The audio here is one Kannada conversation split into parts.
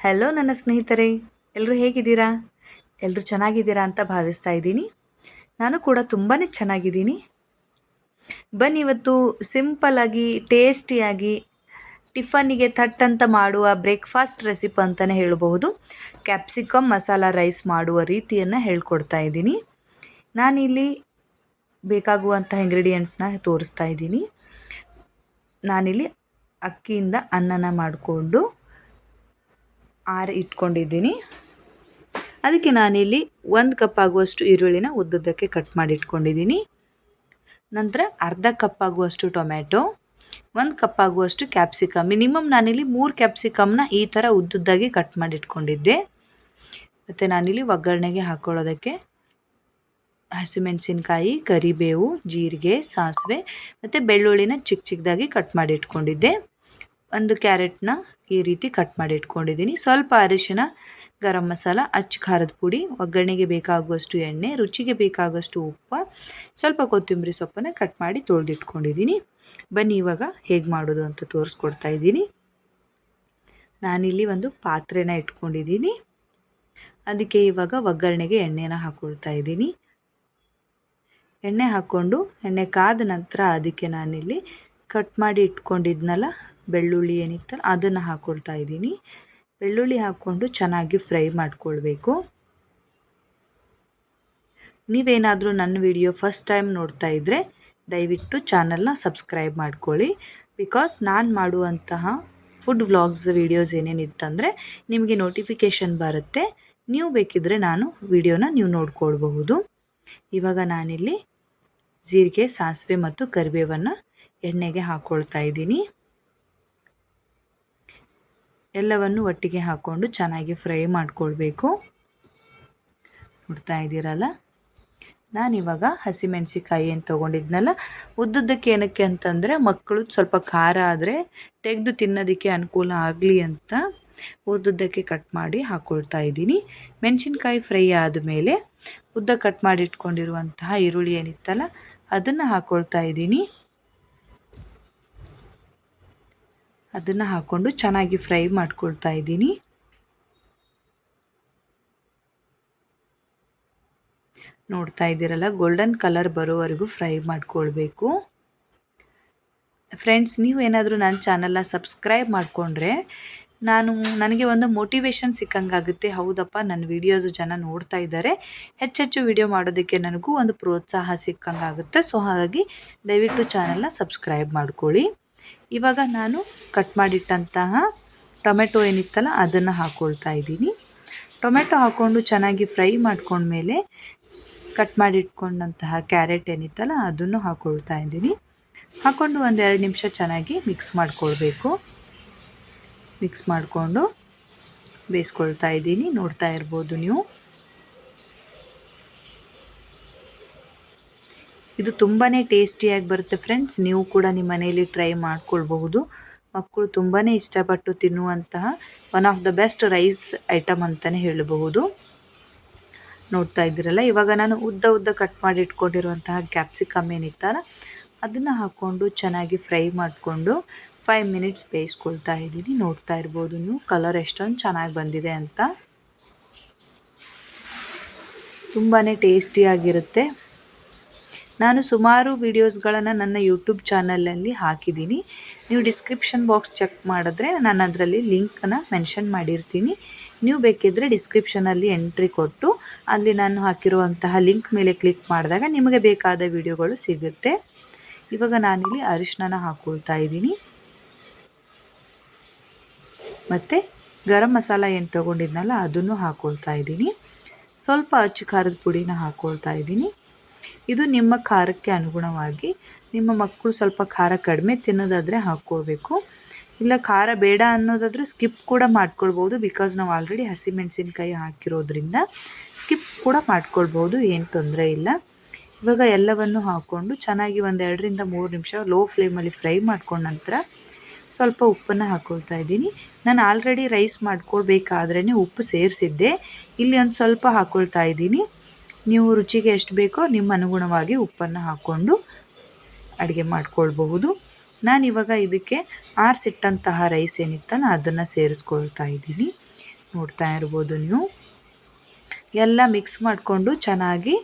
ಹಲೋ ನನ್ನ ಸ್ನೇಹಿತರೆ, ಎಲ್ಲರೂ ಹೇಗಿದ್ದೀರಾ? ಎಲ್ಲರೂ ಚೆನ್ನಾಗಿದ್ದೀರಾ ಅಂತ ಭಾವಿಸ್ತಾ ಇದ್ದೀನಿ. ನಾನು ಕೂಡ ತುಂಬಾ ಚೆನ್ನಾಗಿದ್ದೀನಿ. ಬನ್ನಿ ಇವತ್ತು ಸಿಂಪಲ್ಲಾಗಿ ಟೇಸ್ಟಿಯಾಗಿ ಟಿಫನ್ನಿಗೆ ಥಟ್ಟಂತ ಮಾಡುವ ಬ್ರೇಕ್ಫಾಸ್ಟ್ ರೆಸಿಪಿ ಅಂತಲೇ ಹೇಳಬಹುದು. ಕ್ಯಾಪ್ಸಿಕಮ್ ಮಸಾಲ ರೈಸ್ ಮಾಡುವ ರೀತಿಯನ್ನು ಹೇಳ್ಕೊಡ್ತಾ ಇದ್ದೀನಿ. ನಾನಿಲ್ಲಿ ಬೇಕಾಗುವಂಥ ಇಂಗ್ರೀಡಿಯೆಂಟ್ಸ್ನ ತೋರಿಸ್ತಾ ಇದ್ದೀನಿ. ನಾನಿಲ್ಲಿ ಅಕ್ಕಿಯಿಂದ ಅನ್ನನ ಮಾಡಿಕೊಂಡು ಇಟ್ಕೊಂಡಿದ್ದೀನಿ. ಅದಕ್ಕೆ ನಾನಿಲ್ಲಿ 1 ಕಪ್ ಆಗುವಷ್ಟು ಈರುಳ್ಳಿನ ಉದ್ದುದ್ದಕ್ಕೆ ಕಟ್ ಮಾಡಿ ಇಟ್ಕೊಂಡಿದ್ದೀನಿ. ನಂತರ ಅರ್ಧ ಕಪ್ ಆಗುವಷ್ಟು ಟೊಮ್ಯಾಟೊ, 1 ಕಪ್ ಆಗುವಷ್ಟು ಕ್ಯಾಪ್ಸಿಕಮ್, ಮಿನಿಮಮ್ ನಾನಿಲ್ಲಿ 3 ಕ್ಯಾಪ್ಸಿಕಮ್ನ ಈ ಥರ ಉದ್ದುದ್ದಾಗಿ ಕಟ್ ಮಾಡಿ ಇಟ್ಕೊಂಡಿದ್ದೆ. ಮತ್ತು ನಾನಿಲ್ಲಿ ಒಗ್ಗರಣೆಗೆ ಹಾಕ್ಕೊಳ್ಳೋದಕ್ಕೆ ಹಸಿಮೆಣಸಿನ್ಕಾಯಿ, ಕರಿಬೇವು, ಜೀರಿಗೆ, ಸಾಸಿವೆ ಮತ್ತು ಬೆಳ್ಳುಳ್ಳಿನ ಚಿಕ್ಕ ಚಿಕ್ಕದಾಗಿ ಕಟ್ ಮಾಡಿ ಇಟ್ಕೊಂಡಿದ್ದೆ. 1 ಕ್ಯಾರೆಟ್ನ ಈ ರೀತಿ ಕಟ್ ಮಾಡಿ ಇಟ್ಕೊಂಡಿದ್ದೀನಿ. ಸ್ವಲ್ಪ ಅರಿಶಿನ, ಗರಂ ಮಸಾಲ, ಅಚ್ಚ ಖಾರದ ಪುಡಿ, ಒಗ್ಗರಣೆಗೆ ಬೇಕಾಗುವಷ್ಟು ಎಣ್ಣೆ, ರುಚಿಗೆ ಬೇಕಾಗುವಷ್ಟು ಉಪ್ಪು, ಸ್ವಲ್ಪ ಕೊತ್ತಂಬರಿ ಸೊಪ್ಪನ್ನು ಕಟ್ ಮಾಡಿ ತೊಳೆದಿಟ್ಕೊಂಡಿದ್ದೀನಿ. ಬನ್ನಿ ಇವಾಗ ಹೇಗೆ ಮಾಡೋದು ಅಂತ ತೋರಿಸ್ಕೊಡ್ತಾ ಇದ್ದೀನಿ. ನಾನಿಲ್ಲಿ ಒಂದು ಪಾತ್ರೆನ ಇಟ್ಕೊಂಡಿದ್ದೀನಿ. ಅದಕ್ಕೆ ಇವಾಗ ಒಗ್ಗರಣೆಗೆ ಎಣ್ಣೆನ ಹಾಕ್ಕೊಳ್ತಾ ಇದ್ದೀನಿ. ಎಣ್ಣೆ ಹಾಕ್ಕೊಂಡು ಎಣ್ಣೆ ಕಾದ ನಂತರ ಅದಕ್ಕೆ ನಾನಿಲ್ಲಿ ಕಟ್ ಮಾಡಿ ಇಟ್ಕೊಂಡಿದ್ನಲ್ಲ ಬೆಳ್ಳುಳ್ಳಿ ಏನಿತ್ತಲ್ಲ ಅದನ್ನು ಹಾಕ್ಕೊಳ್ತಾ ಇದ್ದೀನಿ. ಬೆಳ್ಳುಳ್ಳಿ ಹಾಕ್ಕೊಂಡು ಚೆನ್ನಾಗಿ ಫ್ರೈ ಮಾಡ್ಕೊಳ್ಬೇಕು. ನೀವೇನಾದರೂ ನನ್ನ ವಿಡಿಯೋ ಫಸ್ಟ್ ಟೈಮ್ ನೋಡ್ತಾ ಇದ್ದರೆ ದಯವಿಟ್ಟು ಚಾನಲ್ನ ಸಬ್ಸ್ಕ್ರೈಬ್ ಮಾಡ್ಕೊಳ್ಳಿ. ಬಿಕಾಸ್ ನಾನು ಮಾಡುವಂತಹ ಫುಡ್ ವ್ಲಾಗ್ಸ್ ವೀಡಿಯೋಸ್ ಏನೇನಿತ್ತಂದರೆ ನಿಮಗೆ ನೋಟಿಫಿಕೇಷನ್ ಬರುತ್ತೆ. ನೀವು ಬೇಕಿದ್ದರೆ ವಿಡಿಯೋನ ನೀವು ನೋಡ್ಕೊಳ್ಬಹುದು. ಇವಾಗ ನಾನಿಲ್ಲಿ ಜೀರಿಗೆ, ಸಾಸಿವೆ ಮತ್ತು ಕರಿಬೇವನ್ನು ಎಣ್ಣೆಗೆ ಹಾಕ್ಕೊಳ್ತಾ ಇದ್ದೀನಿ. ಎಲ್ಲವನ್ನು ಒಟ್ಟಿಗೆ ಹಾಕ್ಕೊಂಡು ಚೆನ್ನಾಗಿ ಫ್ರೈ ಮಾಡ್ಕೊಳ್ಬೇಕು. ನೋಡ್ತಾ ಇದ್ದೀರಲ್ಲ, ನಾನಿವಾಗ ಹಸಿಮೆಣಸಿಕಾಯಿ ಏನು ತೊಗೊಂಡಿದ್ನಲ್ಲ ಉದ್ದುದ್ದಕ್ಕೆ ಏನಕ್ಕೆ ಅಂತಂದರೆ ಮಕ್ಕಳು ಸ್ವಲ್ಪ ಖಾರ ಆದರೆ ತೆಗೆದು ತಿನ್ನೋದಕ್ಕೆ ಅನುಕೂಲ ಆಗಲಿ ಅಂತ ಉದ್ದುದ್ದಕ್ಕೆ ಕಟ್ ಮಾಡಿ ಹಾಕ್ಕೊಳ್ತಾ ಇದ್ದೀನಿ. ಮೆಣಸಿನ್ಕಾಯಿ ಫ್ರೈ ಆದಮೇಲೆ ಉದ್ದ ಕಟ್ ಮಾಡಿ ಇಟ್ಕೊಂಡಿರುವಂತಹ ಈರುಳ್ಳಿ ಏನಿತ್ತಲ್ಲ ಅದನ್ನು ಹಾಕ್ಕೊಳ್ತಾ ಇದ್ದೀನಿ. ಅದನ್ನು ಹಾಕ್ಕೊಂಡು ಚೆನ್ನಾಗಿ ಫ್ರೈ ಮಾಡ್ಕೊಳ್ತಾ ಇದ್ದೀನಿ. ನೋಡ್ತಾ ಇದ್ದೀರಲ್ಲ, ಗೋಲ್ಡನ್ ಕಲರ್ ಬರೋವರೆಗೂ ಫ್ರೈ ಮಾಡ್ಕೊಳ್ಬೇಕು. ಫ್ರೆಂಡ್ಸ್, ನೀವು ಏನಾದರೂ ನನ್ನ ಚಾನಲ್ನ ಸಬ್ಸ್ಕ್ರೈಬ್ ಮಾಡಿಕೊಂಡ್ರೆ ನನಗೆ ಒಂದು ಮೋಟಿವೇಶನ್ ಸಿಕ್ಕಂಗಾಗುತ್ತೆ. ಹೌದಪ್ಪ, ನನ್ನ ವೀಡಿಯೋಸು ಜನ ನೋಡ್ತಾ ಇದ್ದಾರೆ, ಹೆಚ್ಚೆಚ್ಚು ವಿಡಿಯೋ ಮಾಡೋದಕ್ಕೆ ನನಗೂ ಒಂದು ಪ್ರೋತ್ಸಾಹ ಸಿಕ್ಕಂಗಾಗುತ್ತೆ. ಸೊ ಹಾಗಾಗಿ ದಯವಿಟ್ಟು ಚಾನಲ್ನ ಸಬ್ಸ್ಕ್ರೈಬ್ ಮಾಡ್ಕೊಳ್ಳಿ. ಇವಾಗ ನಾನು ಕಟ್ ಮಾಡಿಟ್ಟಂತಹ ಟೊಮೆಟೊ ಏನಿತ್ತಲ್ಲ ಅದನ್ನು ಹಾಕ್ಕೊಳ್ತಾ ಇದ್ದೀನಿ. ಟೊಮೆಟೊ ಹಾಕ್ಕೊಂಡು ಚೆನ್ನಾಗಿ ಫ್ರೈ ಮಾಡ್ಕೊಂಡ್ಮೇಲೆ ಕಟ್ ಮಾಡಿಟ್ಕೊಂಡಂತಹ ಕ್ಯಾರೆಟ್ ಏನಿತ್ತಲ್ಲ ಅದನ್ನು ಹಾಕ್ಕೊಳ್ತಾ ಇದ್ದೀನಿ. ಹಾಕ್ಕೊಂಡು 1-2 ನಿಮಿಷ ಚೆನ್ನಾಗಿ ಮಿಕ್ಸ್ ಮಾಡ್ಕೊಳ್ಬೇಕು. ಮಿಕ್ಸ್ ಮಾಡಿಕೊಂಡು ಬೇಯಿಸ್ಕೊಳ್ತಾ ಇದ್ದೀನಿ. ನೋಡ್ತಾ ಇರ್ಬೋದು ನೀವು. ಇದು ತುಂಬಾ ಟೇಸ್ಟಿಯಾಗಿ ಬರುತ್ತೆ ಫ್ರೆಂಡ್ಸ್. ನೀವು ಕೂಡ ನಿಮ್ಮ ಮನೆಯಲ್ಲಿ ಟ್ರೈ ಮಾಡ್ಕೊಳ್ಬಹುದು. ಮಕ್ಕಳು ತುಂಬಾ ಇಷ್ಟಪಟ್ಟು ತಿನ್ನುವಂತಹ one of the best rice item ಅಂತಲೇ ಹೇಳಬಹುದು. ನೋಡ್ತಾ ಇದ್ದೀರಲ್ಲ, ಇವಾಗ ನಾನು ಉದ್ದ ಕಟ್ ಮಾಡಿ ಇಟ್ಕೊಂಡಿರುವಂತಹ ಕ್ಯಾಪ್ಸಿಕಮ್ ಏನಿತ್ತಲ್ಲ ಅದನ್ನು ಹಾಕ್ಕೊಂಡು ಚೆನ್ನಾಗಿ ಫ್ರೈ ಮಾಡಿಕೊಂಡು 5 ಮಿನಿಟ್ಸ್ ಬೇಯಿಸ್ಕೊಳ್ತಾ ಇದ್ದೀನಿ. ನೋಡ್ತಾ ಇರ್ಬೋದು ನೀವು ಕಲರ್ ಎಷ್ಟೊಂದು ಚೆನ್ನಾಗಿ ಬಂದಿದೆ ಅಂತ. ತುಂಬಾ ಟೇಸ್ಟಿಯಾಗಿರುತ್ತೆ. ನಾನು ಸುಮಾರು ವೀಡಿಯೋಸ್ಗಳನ್ನು ನನ್ನ ಯೂಟ್ಯೂಬ್ ಚಾನಲಲ್ಲಿ ಹಾಕಿದ್ದೀನಿ. ನೀವು ಡಿಸ್ಕ್ರಿಪ್ಷನ್ ಬಾಕ್ಸ್ ಚೆಕ್ ಮಾಡಿದ್ರೆ ನಾನು ಅದರಲ್ಲಿ ಲಿಂಕನ್ನು ಮೆನ್ಷನ್ ಮಾಡಿರ್ತೀನಿ. ನೀವು ಬೇಕಿದ್ದರೆ ಡಿಸ್ಕ್ರಿಪ್ಷನಲ್ಲಿ ಎಂಟ್ರಿ ಕೊಟ್ಟು ಅಲ್ಲಿ ನಾನು ಹಾಕಿರುವಂತಹ ಲಿಂಕ್ ಮೇಲೆ ಕ್ಲಿಕ್ ಮಾಡಿದಾಗ ನಿಮಗೆ ಬೇಕಾದ ವಿಡಿಯೋಗಳು ಸಿಗುತ್ತೆ. ಇವಾಗ ನಾನಿಲ್ಲಿ ಅರಿಶಿನ ಹಾಕ್ಕೊಳ್ತಾ ಇದ್ದೀನಿ. ಮತ್ತು ಗರಂ ಮಸಾಲ ಏನು ತೊಗೊಂಡಿದ್ನಲ್ಲ ಅದನ್ನು ಹಾಕ್ಕೊಳ್ತಾ ಇದ್ದೀನಿ. ಸ್ವಲ್ಪ ಅಚ್ಚ ಖಾರದ ಪುಡಿನ ಹಾಕ್ಕೊಳ್ತಾ ಇದ್ದೀನಿ. ಇದು ನಿಮ್ಮ ಖಾರಕ್ಕೆ ಅನುಗುಣವಾಗಿ, ನಿಮ್ಮ ಮಕ್ಕಳು ಸ್ವಲ್ಪ ಖಾರ ಕಡಿಮೆ ತಿನ್ನೋದಾದರೆ ಹಾಕ್ಕೊಳ್ಬೇಕು. ಇಲ್ಲ ಖಾರ ಬೇಡ ಅನ್ನೋದಾದರೆ ಸ್ಕಿಪ್ ಕೂಡ ಮಾಡ್ಕೊಳ್ಬೋದು. ಬಿಕಾಸ್ ನಾವು ಆಲ್ರೆಡಿ ಹಸಿಮೆಣಸಿನ್ಕಾಯಿ ಹಾಕಿರೋದ್ರಿಂದ ಸ್ಕಿಪ್ ಕೂಡ ಮಾಡ್ಕೊಳ್ಬೋದು, ಏನು ತೊಂದರೆ ಇಲ್ಲ. ಇವಾಗ ಎಲ್ಲವನ್ನು ಹಾಕ್ಕೊಂಡು ಚೆನ್ನಾಗಿ 1-2-3 ನಿಮಿಷ ಲೋ ಫ್ಲೇಮಲ್ಲಿ ಫ್ರೈ ಮಾಡ್ಕೊಂಡ ನಂತರ ಸ್ವಲ್ಪ ಉಪ್ಪನ್ನು ಹಾಕ್ಕೊಳ್ತಾ ಇದ್ದೀನಿ. ನಾನು ಆಲ್ರೆಡಿ ರೈಸ್ ಮಾಡ್ಕೊಳ್ಬೇಕಾದ್ರೇ ಉಪ್ಪು ಸೇರಿಸಿದ್ದೆ. ಇಲ್ಲಿ ಒಂದು ಸ್ವಲ್ಪ ಹಾಕ್ಕೊಳ್ತಾ ಇದ್ದೀನಿ. ನೀವು ರುಚಿಗೆ ಎಷ್ಟು ಬೇಕೋ ನಿಮ್ಮ ಅನುಗುಣವಾಗಿ ಉಪ್ಪನ್ನು ಹಾಕ್ಕೊಂಡು ಅಡುಗೆ ಮಾಡ್ಕೊಳ್ಬಹುದು. ನಾನಿವಾಗ ಇದಕ್ಕೆ ಆರಿಸಿಟ್ಟಂತಹ ರೈಸ್ ಏನಿತ್ತಲ್ಲ ಅದನ್ನು ಸೇರಿಸ್ಕೊಳ್ತಾ ಇದ್ದೀನಿ. ನೋಡ್ತಾ ಇರ್ಬೋದು ನೀವು. ಎಲ್ಲ ಮಿಕ್ಸ್ ಮಾಡಿಕೊಂಡು ಚೆನ್ನಾಗಿ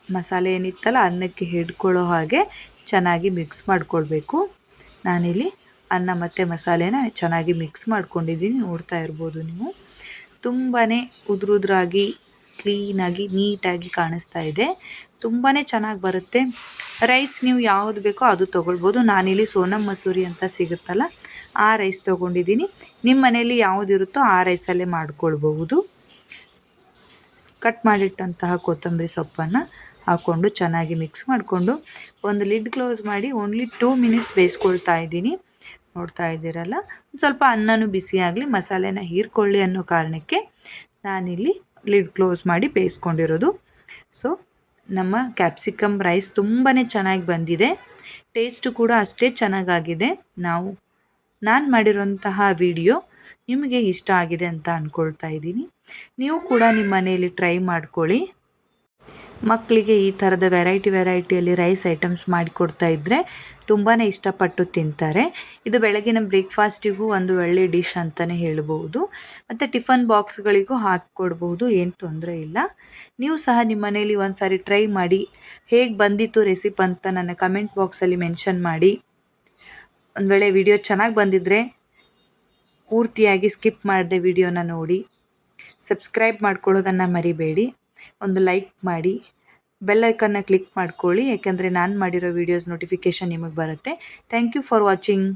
ಮಸಾಲೆ ಏನಿತ್ತಲ್ಲ ಅನ್ನಕ್ಕೆ ಹಿಡ್ಕೊಳ್ಳೋ ಹಾಗೆ ಚೆನ್ನಾಗಿ ಮಿಕ್ಸ್ ಮಾಡಿಕೊಳ್ಬೇಕು. ನಾನಿಲ್ಲಿ ಅನ್ನ ಮತ್ತು ಮಸಾಲೆನ ಚೆನ್ನಾಗಿ ಮಿಕ್ಸ್ ಮಾಡ್ಕೊಂಡಿದ್ದೀನಿ, ನೋಡ್ತಾ ಇರ್ಬೋದು ನೀವು. ತುಂಬಾ ಉದುರಾಗಿ ಕ್ಲೀನಾಗಿ ನೀಟಾಗಿ ಕಾಣಿಸ್ತಾ ಇದೆ. ತುಂಬಾ ಚೆನ್ನಾಗಿ ಬರುತ್ತೆ. ರೈಸ್ ನೀವು ಯಾವುದು ಬೇಕೋ ಅದು ತೊಗೊಳ್ಬೋದು. ನಾನಿಲ್ಲಿ ಸೋನಮ್ ಮಸೂರಿ ಅಂತ ಸಿಗುತ್ತಲ್ಲ ಆ ರೈಸ್ ತೊಗೊಂಡಿದ್ದೀನಿ. ನಿಮ್ಮ ಮನೆಯಲ್ಲಿ ಯಾವುದಿರುತ್ತೋ ಆ ರೈಸಲ್ಲೇ ಮಾಡ್ಕೊಳ್ಬಹುದು. ಕಟ್ ಮಾಡಿಟ್ಟಂತಹ ಕೊತ್ತಂಬರಿ ಸೊಪ್ಪನ್ನು ಹಾಕ್ಕೊಂಡು ಚೆನ್ನಾಗಿ ಮಿಕ್ಸ್ ಮಾಡಿಕೊಂಡು ಒಂದು ಲಿಡ್ ಕ್ಲೋಸ್ ಮಾಡಿ ಓನ್ಲಿ 2 ಮಿನಿಟ್ಸ್ ಬೇಯಿಸ್ಕೊಳ್ತಾ ಇದ್ದೀನಿ. ನೋಡ್ತಾ ಇದ್ದೀರಲ್ಲ, ಸ್ವಲ್ಪ ಅನ್ನನೂ ಬಿಸಿಯಾಗಲಿ, ಮಸಾಲೆನ ಹೀರ್ಕೊಳ್ಳಿ ಅನ್ನೋ ಕಾರಣಕ್ಕೆ ನಾನಿಲ್ಲಿ ಲಿಡ್ ಕ್ಲೋಸ್ ಮಾಡಿ ಬೇಯಿಸ್ಕೊಂಡಿರೋದು. ಸೊ ನಮ್ಮ ಕ್ಯಾಪ್ಸಿಕಮ್ ರೈಸ್ ತುಂಬಾ ಚೆನ್ನಾಗಿ ಬಂದಿದೆ. ಟೇಸ್ಟು ಕೂಡ ಅಷ್ಟೇ ಚೆನ್ನಾಗಾಗಿದೆ. ನಾನು ಮಾಡಿರೋಂತಹ ವಿಡಿಯೋ ನಿಮಗೆ ಇಷ್ಟ ಆಗಿದೆ ಅಂತ ಅಂದ್ಕೊಳ್ತಾ ಇದ್ದೀನಿ. ನೀವು ಕೂಡ ನಿಮ್ಮ ಮನೆಯಲ್ಲಿ ಟ್ರೈ ಮಾಡ್ಕೊಳ್ಳಿ. ಮಕ್ಕಳಿಗೆ ಈ ಥರದ ವೆರೈಟಿಯಲ್ಲಿ ರೈಸ್ ಐಟಮ್ಸ್ ಮಾಡಿಕೊಡ್ತಾ ಇದ್ದರೆ ತುಂಬಾ ಇಷ್ಟಪಟ್ಟು ತಿಂತಾರೆ. ಇದು ಬೆಳಗಿನ ಬ್ರೇಕ್ಫಾಸ್ಟಿಗೂ ಒಂದು ಒಳ್ಳೆಯ ಡಿಶ್ ಅಂತಲೇ ಹೇಳ್ಬೋದು. ಮತ್ತು ಟಿಫನ್ ಬಾಕ್ಸ್ಗಳಿಗೂ ಹಾಕಿಕೊಡ್ಬೋದು, ಏನು ತೊಂದರೆ ಇಲ್ಲ. ನೀವು ಸಹ ನಿಮ್ಮ ಮನೇಲಿ ಒಂದು ಸಾರಿ ಟ್ರೈ ಮಾಡಿ. ಹೇಗೆ ಬಂದಿತ್ತು ರೆಸಿಪಿ ಅಂತ ನನ್ನ ಕಮೆಂಟ್ ಬಾಕ್ಸಲ್ಲಿ ಮೆನ್ಷನ್ ಮಾಡಿ. ಒಂದು ವೇಳೆ ವಿಡಿಯೋ ಚೆನ್ನಾಗಿ ಬಂದಿದ್ದರೆ ಪೂರ್ತಿಯಾಗಿ ಸ್ಕಿಪ್ ಮಾಡದೆ ವಿಡಿಯೋನ ನೋಡಿ. ಸಬ್ಸ್ಕ್ರೈಬ್ ಮಾಡ್ಕೊಳ್ಳೋದನ್ನು ಮರಿಬೇಡಿ. ಒಂದು ಲೈಕ್ ಮಾಡಿ, ಬೆಲ್ ಐಕನ್ನ ಕ್ಲಿಕ್ ಮಾಡ್ಕೊಳ್ಳಿ, ಯಾಕೆಂದರೆ ನಾನು ಮಾಡಿರೋ ವೀಡಿಯೋಸ್ ನೋಟಿಫಿಕೇಷನ್ ನಿಮಗೆ ಬರುತ್ತೆ. Thank you for watching.